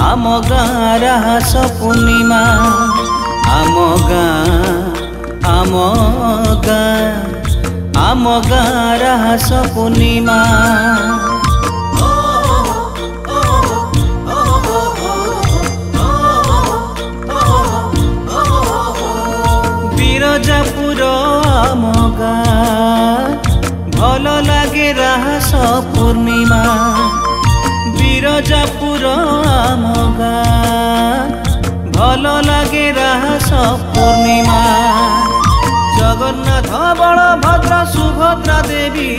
आम गाँ रास पूर्णिमा आम गाँ रास पूर्णिमा बिरजापुर आम गाँ भल लागे रास पूर्णिमा बिरजापुर आम गाँ भल लागे रास पूर्णिमा जगन्नाथ बलभद्र सुभद्रा देवी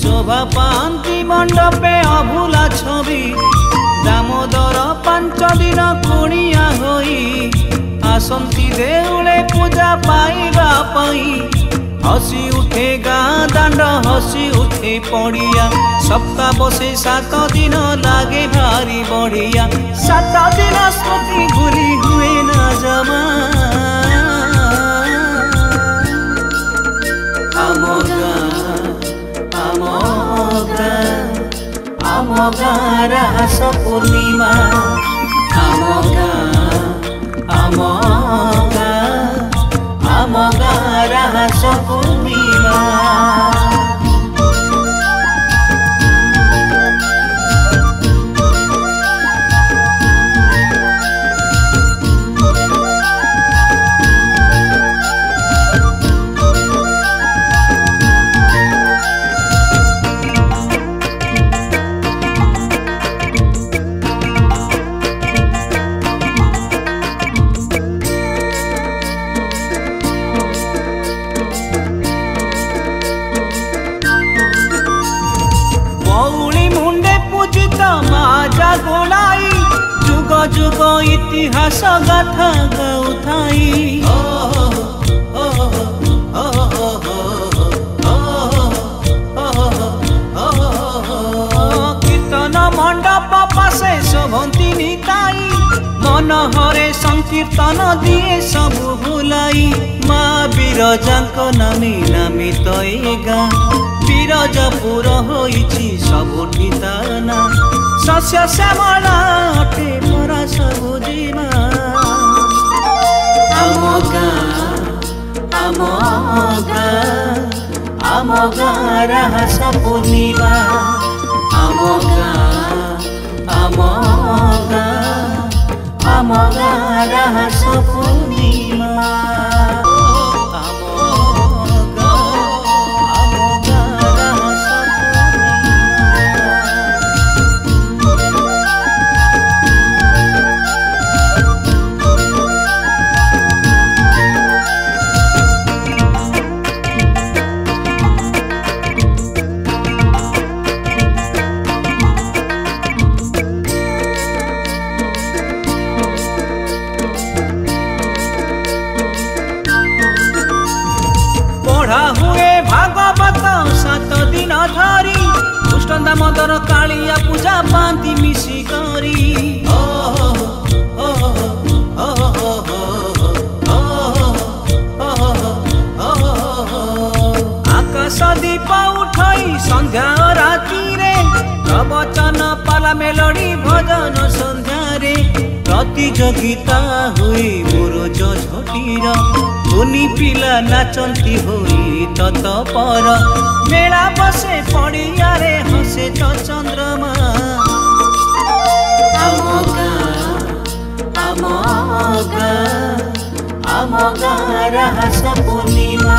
शोभा पांति मंडपे अभूला छवि दामोदर 5 दिन कुणिया होई आसंती देउले पूजा पाइबा पई हसी उठे गाँ दांड हसी उठे पड़िया सप्ताह बसे 7 दिन लागे भारी बढ़िया 7 दिन स्मृति भूली हुए न जमा आम गाँ रास पूर्णिमा आम गाँ रास पूर्णिमा जुग जुग इतिहास गाथा गाउथाई कीर्तन मंडप पासे शोभंती निताई मन हरे संकीर्तन दिए सब भुलाई माँ बिरजांक नामी नामित ए गाँ बिरजापुर होइछि सबुठी ताना शस्य श्यामला अटे परा सबुजिमा आम गाँ रास पूर्णिमा आम गाँ रास पूर्णिमा हुए भागवत 7 दिन धरी दुष्ट दामोदर कालिया पूजा पांति मिसी करी आकाश दीप उठाई संध्या राति रे प्रवचन पाला मेलोडी भजन संध्या रे प्रतियोगिता हुई मुरुज झटीर धोनी पिला नाचंती होई तत्पर मेला बसे पड़िया रे हसे तो चंद्रमा आम गाँ रास पूर्णिमा